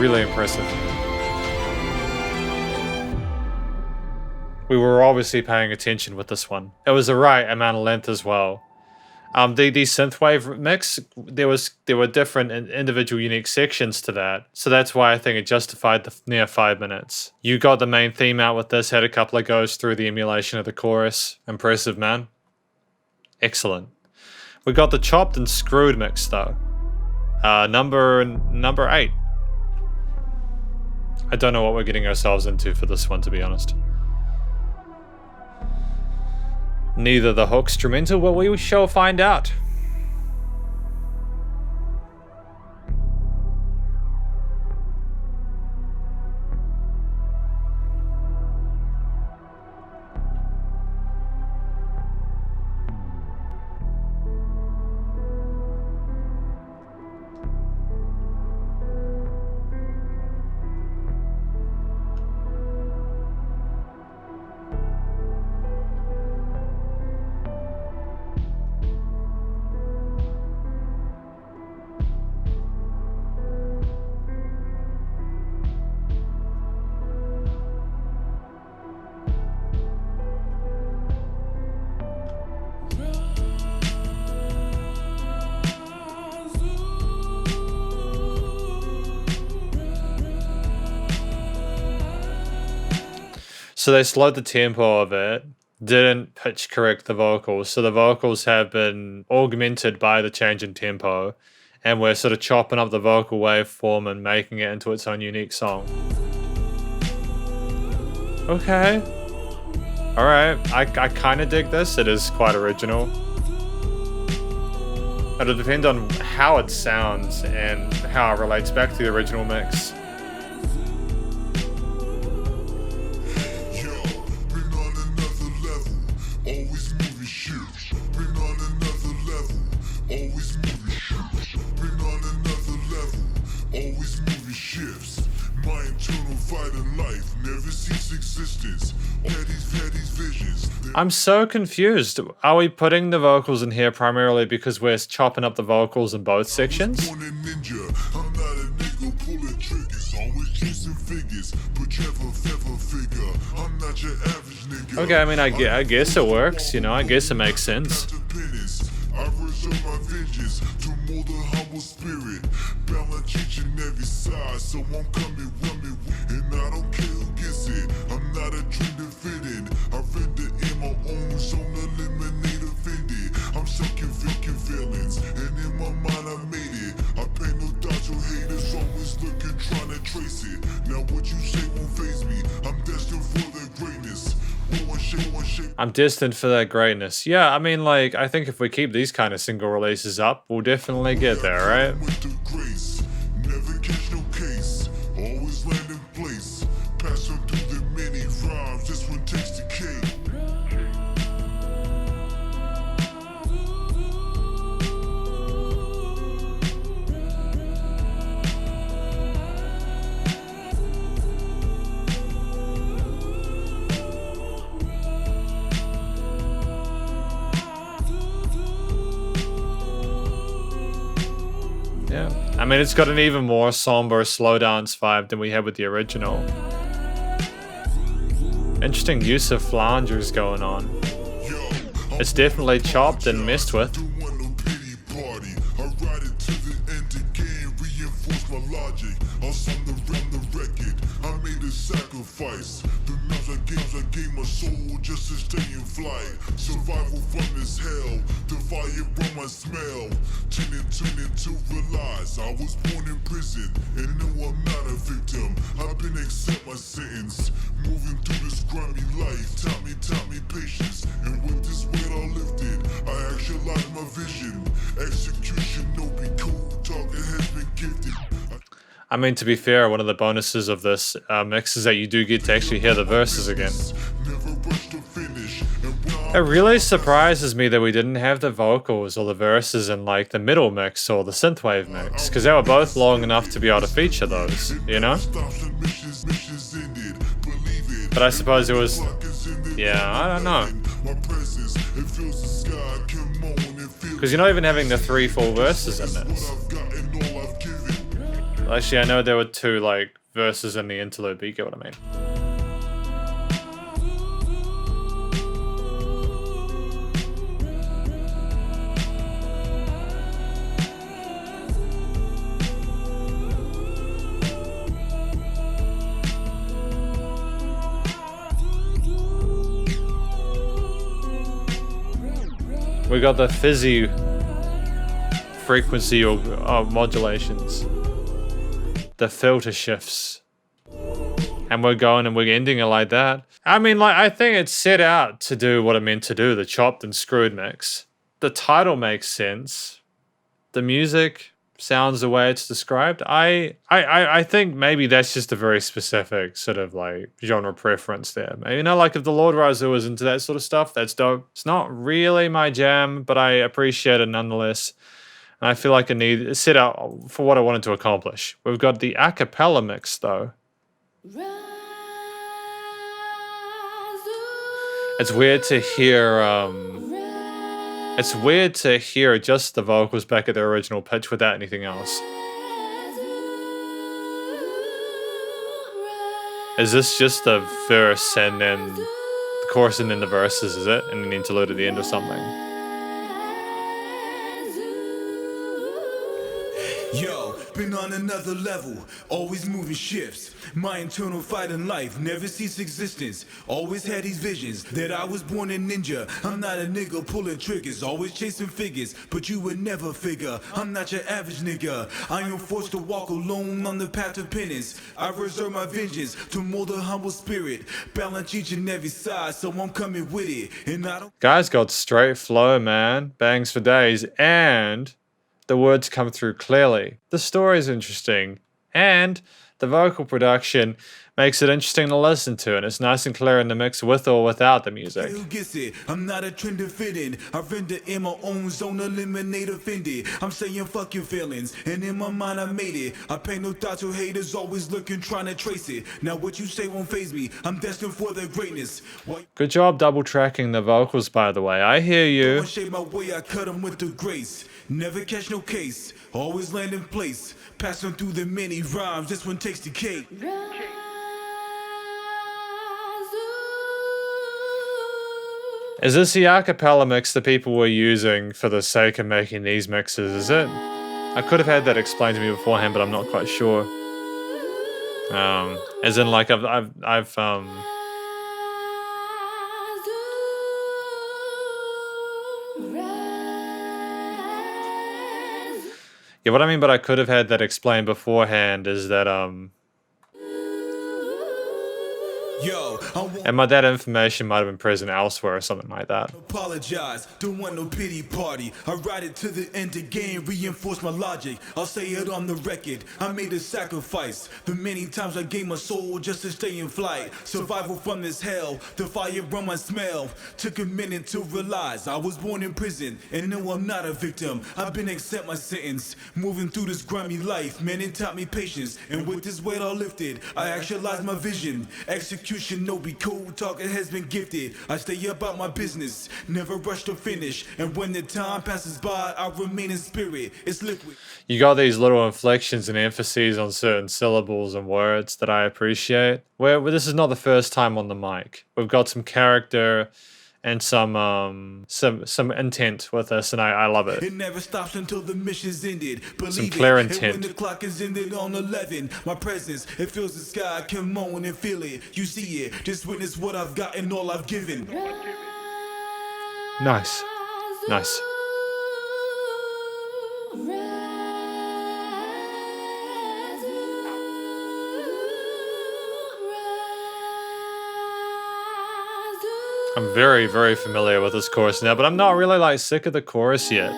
really impressive. We were obviously paying attention with this one. It was the right amount of length as well. The synthwave mix, there were different and individual unique sections to that, so that's why I think it justified the near 5 minutes. You got the main theme out with this, had a couple of goes through the emulation of the chorus. Impressive, man. Excellent. We got the chopped and screwed mix though. Number 8. I don't know what we're getting ourselves into for this one, to be honest. Neither the hook instrumental, but we shall find out. So they slowed the tempo of it, didn't pitch correct the vocals, so the vocals have been augmented by the change in tempo, and we're sort of chopping up the vocal waveform and making it into its own unique song. Okay. Alright, I kind of dig this. It is quite original. It'll depend on how it sounds and how it relates back to the original mix. I'm so confused. Are we putting the vocals in here primarily because we're chopping up the vocals in both sections? Okay, I mean, I guess it works, you know, I guess it makes sense. reserve my vengeance to mold a humble spirit. Balance each and every side, so I'm coming running. And I don't care who gets it. I'm not a trend to fit in. I render in my own zone, eliminate offended. I'm sucking vacant feelings, and in my mind I made it. I pay no thought your haters always looking, trying to trace it. Now what you say won't faze me. I'm destined for the greatness. I'm destined for that greatness. Yeah, I mean, like, I think if we keep these kind of single releases up, we'll definitely get there, right? Never catch no case, always land in place. Passing through the many rhymes, this one takes the cake. Yeah, I mean, it's got an even more somber slow dance vibe than we had with the original. Interesting use of flangers going on. It's definitely chopped and messed with. Sacrifice the games I gave my soul just to stay in flight. Survival from this hell, the fire from my smell. Tending to realize I was born in prison and no, I'm not a victim. I've been accept my sentence, moving through this grimy life. Taught me patience, and with this weight I lifted, I actualize my vision. Execution, no be cool, talking has been gifted. I mean, to be fair, one of the bonuses of this mix is that you do get to actually hear the verses again. It really surprises me that we didn't have the vocals or the verses in like the middle mix or the synthwave mix, because they were both long enough to be able to feature those, you know? But I suppose it was... yeah, I don't know. Because you're not even having the 3 full verses in this. Actually, I know there were 2 like verses in the interlude, but you get what I mean. We got the fizzy frequency or modulations. The filter shifts, and we're going and we're ending it like that. I mean, like, I think it's set out to do what it meant to do, the chopped and screwed mix. The title makes sense. The music sounds the way it's described. I think maybe that's just a very specific sort of like genre preference there. You know, like if the Lord Razu was into that sort of stuff, that's dope. It's not really my jam, but I appreciate it nonetheless. And I feel like I need it set out for what I wanted to accomplish. We've got the a cappella mix though. It's weird to hear just the vocals back at their original pitch without anything else. Is this just the verse and then the chorus and then the verses, is it? And an interlude at the end or something? Yo, been on another level, always moving shifts. My internal fight in life never ceased existence. Always had these visions that I was born a ninja. I'm not a nigga pulling triggers, always chasing figures, but you would never figure I'm not your average nigga. I am forced to walk alone on the path of penance. I reserve my vengeance to mold a humble spirit. Balance each and every side, so I'm coming with it. And I don't... Guys got straight flow, man. Bangs for days, and the words come through clearly. The story's interesting, and the vocal production makes it interesting to listen to, and it's nice and clear in the mix with or without the music. Who gets it? I'm not a trend to fit in. I render in my own zone, eliminate offended. I'm saying fuck your feelings, and in my mind I made it. I pay no thought to haters, always looking, trying to trace it. Now what you say won't faze me. I'm destined for the greatness. Good job double tracking the vocals, by the way. I hear you. Shape my way, I cut them with the grace. Never catch no case, always land in place. Passing through the many rhymes, this one takes the cake. Is this the acapella mix that people were using for the sake of making these mixes, is it? I could have had that explained to me beforehand, but I'm not quite sure. As in, like, I've yeah, what I mean, but I could have had that explained beforehand is that, Yo, and that information might have been present elsewhere or something like that. apologize, don't want no pity party. I ride it to the end again, reinforce my logic. I'll say it on the record, I made a sacrifice. The many times I gave my soul just to stay in flight. Survival from this hell, the fire on my smell. Took a minute to realize I was born in prison, and no, I'm not a victim. I've been accept my sentence, moving through this grimy life. Man, it taught me patience, and with this weight all lifted, I actualize my vision. Execution, no be cool, talking has been gifted. I stay about my business, never rush to finish. And when the time passes by, I remain in spirit. It's liquid. You got these little inflections and emphases on certain syllables and words that I appreciate. Where this is not the first time on the mic. We've got some character and some intent with this, and I love it. It never stops until the mission's ended. Believe Some clear it. intent. And when the clock is ended on 11, my presence, it fills the sky. I can moan and feel it. You see it. Just witness what I've got and all I've given. Nice. Nice. I'm very, very familiar with this chorus now, but I'm not really, like, sick of the chorus yet.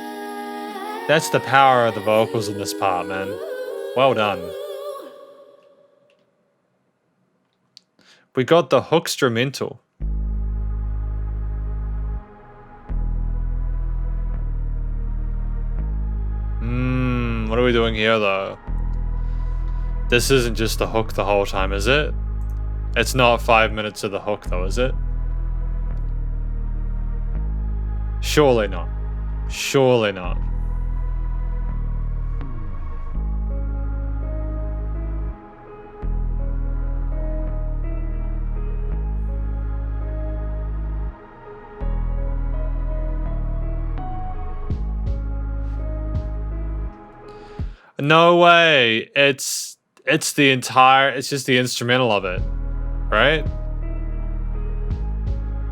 That's the power of the vocals in this part, man. Well done. We got the hookstrumental. What are we doing here, though? This isn't just the hook the whole time, is it? It's not 5 minutes of the hook, though, is it? Surely not. Surely not. No way. It's just the instrumental of it, right?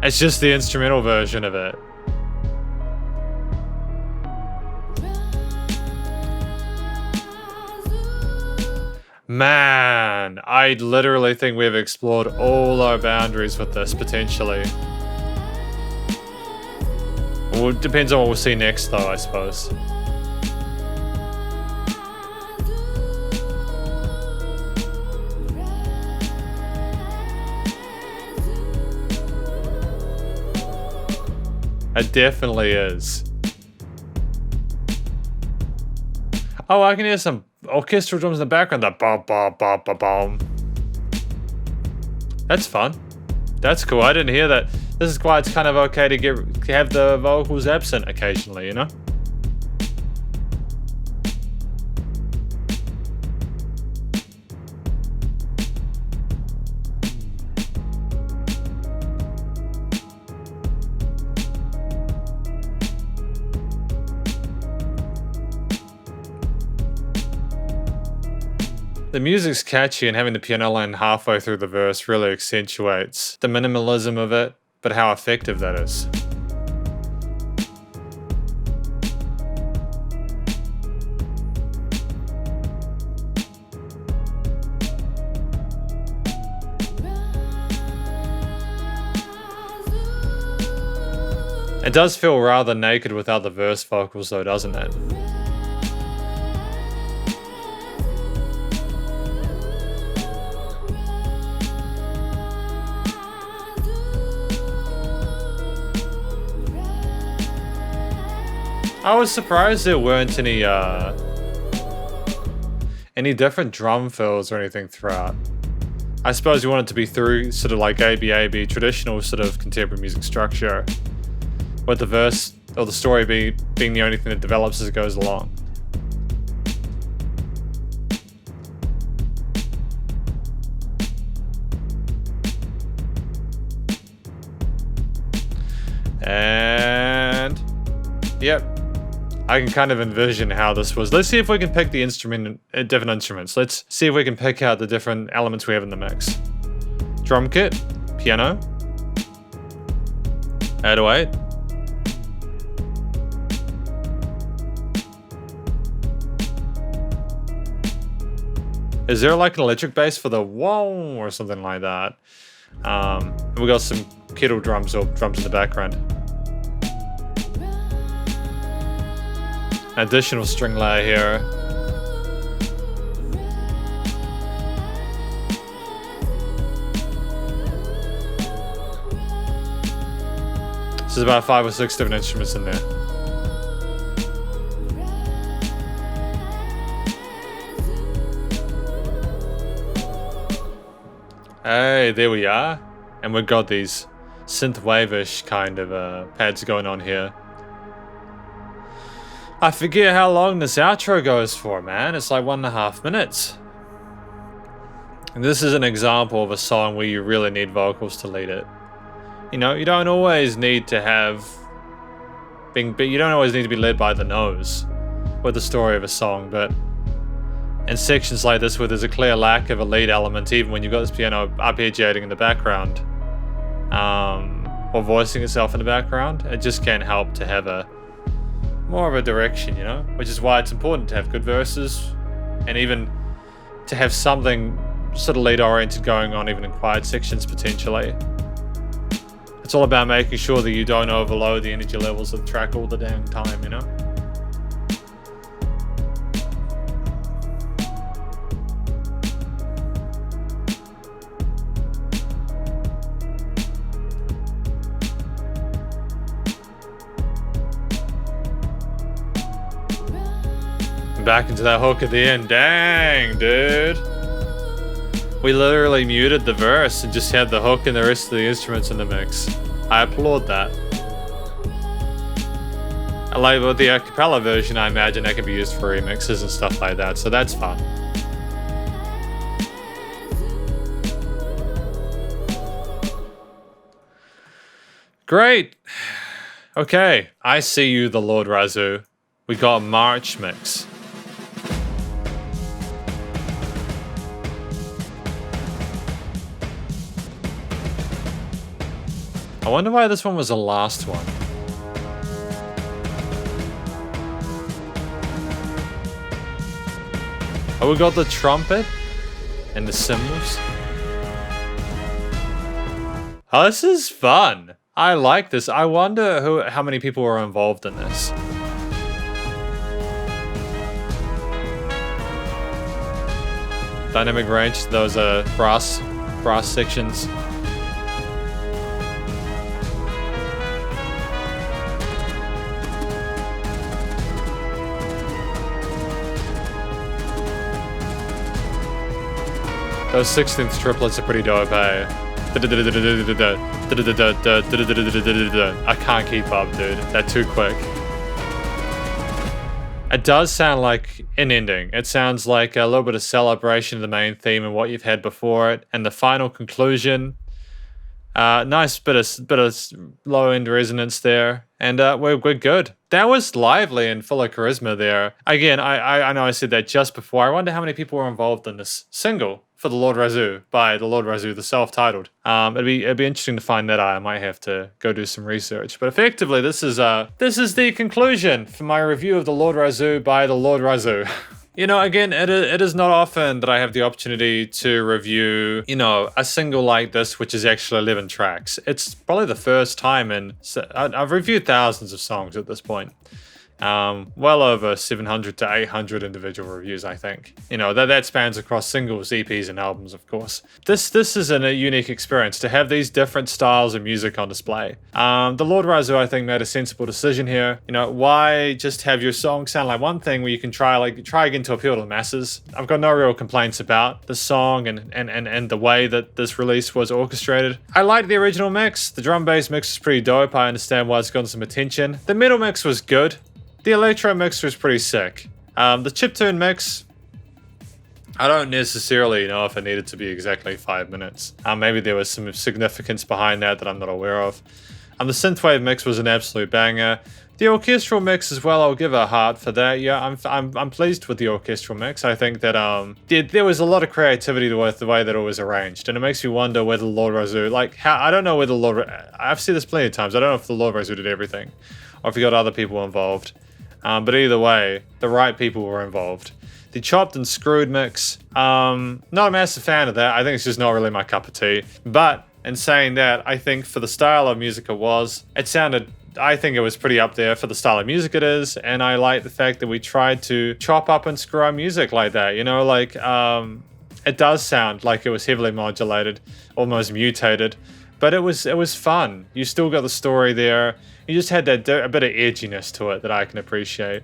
It's just the instrumental version of it. Man, I literally think we've explored all our boundaries with this, potentially. Well, it depends on what we'll see next, though, I suppose. It definitely is. Oh, I can hear some orchestral drums in the background. The ba ba ba ba boom. That's fun. That's cool. I didn't hear that. This is why it's kind of okay to have the vocals absent occasionally, you know? The music's catchy, and having the piano line halfway through the verse really accentuates the minimalism of it, but how effective that is. It does feel rather naked without the verse vocals though, doesn't it? I was surprised there weren't any different drum fills or anything throughout. I suppose you want it to be through sort of like ABAB, traditional sort of contemporary music structure, with the verse or the story being the only thing that develops as it goes along. Yep. I can kind of envision how this was. Let's see if we can pick the different instruments. Let's see if we can pick out the different elements we have in the mix. Drum kit, piano, 808. Is there like an electric bass for the whoa or something like that? We got some kettle drums or drums in the background. Additional string layer here. This is about 5 or 6 different instruments in there. Hey, there we are. And we've got these synthwave-ish kind of pads going on here. I forget how long this outro goes for, man. It's like 1.5 minutes. And this is an example of a song where you really need vocals to lead it. You know, you don't always need to have... you don't always need to be led by the nose with the story of a song, but... in sections like this where there's a clear lack of a lead element, even when you've got this piano arpeggiating in the background, or voicing itself in the background, it just can't help to have a more of a direction, you know? Which is why it's important to have good verses, and even to have something sort of lead-oriented going on even in quiet sections, potentially. It's all about making sure that you don't overload the energy levels of the track all the damn time, you know? Back into that hook at the end. Dang, dude. We literally muted the verse and just had the hook and the rest of the instruments in the mix. I applaud that. I like with the acapella version, I imagine that can be used for remixes and stuff like that, so that's fun. Great. Okay, I see you, the Lord Razu. We got a March mix. I wonder why this one was the last one. Oh, we got the trumpet and the cymbals. Oh, this is fun. I like this. I wonder how many people were involved in this. Dynamic range, those are brass sections. Those 16th triplets are pretty dope, eh? I can't keep up, dude. They're too quick. It does sound like an ending. It sounds like a little bit of celebration of the main theme and what you've had before it, and the final conclusion. Nice bit of low end resonance there, and we're good. That was lively and full of charisma there. Again, I know I said that just before. I wonder how many people were involved in this single for the Lord Razu by the Lord Razu, the self-titled. It'd be interesting to find that out. I might have to go do some research. But effectively, this is the conclusion for my review of the Lord Razu by the Lord Razu. You know, again, it is not often that I have the opportunity to review, you know, a single like this, which is actually 11 tracks. It's probably the first time I've reviewed thousands of songs at this point. Well over 700 to 800 individual reviews, I think. You know, that spans across singles, EPs, and albums, of course. This is a unique experience to have these different styles of music on display. The Lord Razu, I think, made a sensible decision here. You know, why just have your song sound like one thing where you can try again to appeal to the masses? I've got no real complaints about the song and the way that this release was orchestrated. I liked the original mix. The drum bass mix is pretty dope. I understand why it's gotten some attention. The middle mix was good. The Electro mix was pretty sick. The Chiptune mix, I don't necessarily know if it needed to be exactly 5 minutes. Maybe there was some significance behind that I'm not aware of. The Synthwave mix was an absolute banger. The orchestral mix as well, I'll give a heart for that. Yeah, I'm pleased with the orchestral mix. I think that there was a lot of creativity with the way that it was arranged, and it makes me wonder whether Lord Razu, like, how, I don't know whether I've said this plenty of times, I don't know if the Lord Razu did everything, or if he got other people involved. But either way, the right people were involved. The chopped and screwed mix, not a massive fan of that. I think it's just not really my cup of tea. But in saying that, I think for the style of music I think it was pretty up there for the style of music it is, and I like the fact that we tried to chop up and screw our music like that, you know, like, it does sound like it was heavily modulated, almost mutated, but it was fun. You still got the story there, you just had that a bit of edginess to it that I can appreciate.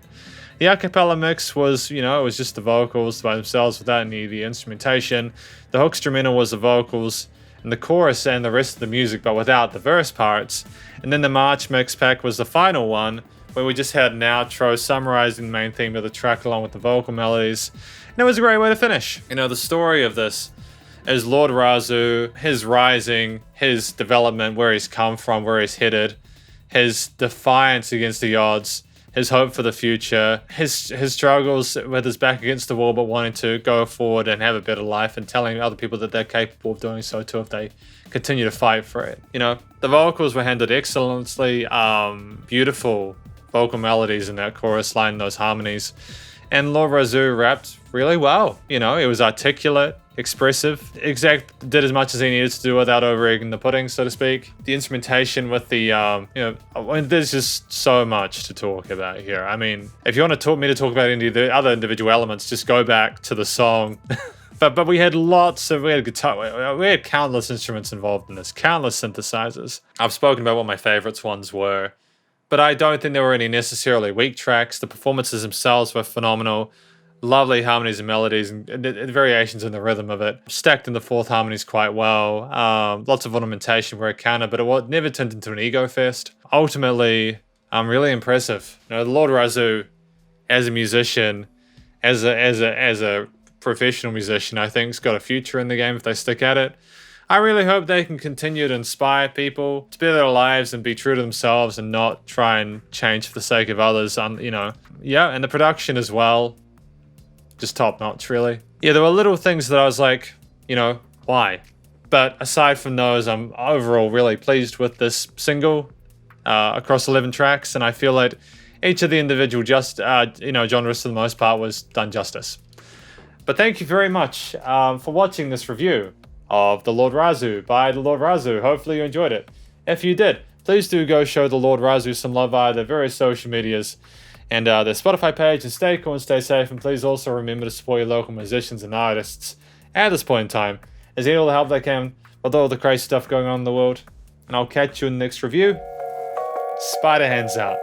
The a cappella mix was, you know, it was just the vocals by themselves without any of the instrumentation. The hook instrumental was the vocals, and the chorus and the rest of the music, but without the verse parts. And then the March mix pack was the final one, where we just had an outro summarizing the main theme of the track along with the vocal melodies. And it was a great way to finish. You know, the story of this is Lord Razu, his rising, his development, where he's come from, where he's headed, his defiance against the odds, his hope for the future, his struggles with his back against the wall but wanting to go forward and have a better life, and telling other people that they're capable of doing so too if they continue to fight for it. You know, the vocals were handled excellently, beautiful vocal melodies in that chorus line, those harmonies. And Lord Razu rapped really well. You know, it was articulate, expressive, did as much as he needed to do without over-egging the pudding, so to speak. The instrumentation with the, there's just so much to talk about here. I mean, if you want to talk about any of the other individual elements, just go back to the song. But we had guitar, we had countless instruments involved in this, countless synthesizers. I've spoken about what my favorites ones were, but I don't think there were any necessarily weak tracks. The performances themselves were phenomenal. Lovely harmonies and melodies and variations in the rhythm of it. Stacked in the fourth harmonies quite well. Lots of ornamentation where it counted, but it never turned into an ego fest. Ultimately, really impressive. You know, the Lord Razu, as a musician, as a professional musician, I think has got a future in the game if they stick at it. I really hope they can continue to inspire people to better their lives and be true to themselves and not try and change for the sake of others. You know, yeah, and the production as well. Just top notch, really. Yeah, there were little things that I was like, you know, why? But aside from those, I'm overall really pleased with this single across 11 tracks, and I feel like each of the individual genres for the most part was done justice. But thank you very much for watching this review of The Lord Razu by The Lord Razu. Hopefully you enjoyed it. If you did, please do go show The Lord Razu some love via their various social medias and their Spotify page, and stay cool and stay safe, and please also remember to support your local musicians and artists at this point in time, as they need all the help they can with all the crazy stuff going on in the world. And I'll catch you in the next review. Spider hands out.